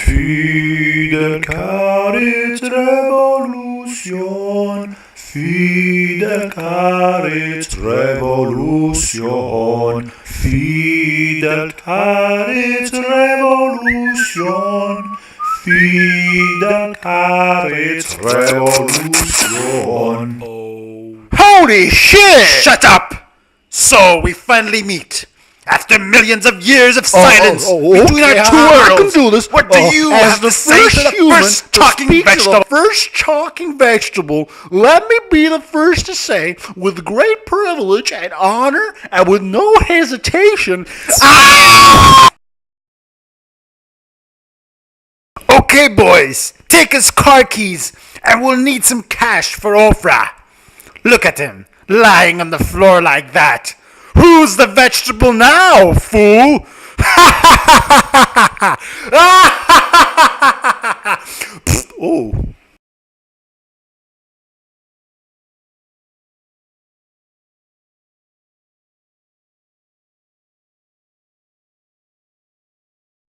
Fidel Revolution, Fidel Revolution, Fidel Revolution, Fidel Revolution. Holy shit! Shut up! So we finally meet. After millions of years of silence between our two I worlds, can do this. what do you As have the to say first to the human first to talking speak to vegetable? the first talking vegetable, let me be the first to say, with great privilege and honor, and with no hesitation, Okay, boys, take his car keys, and we'll need some cash for Ofra. Look at him, lying on the floor like that. Who's the vegetable now, fool?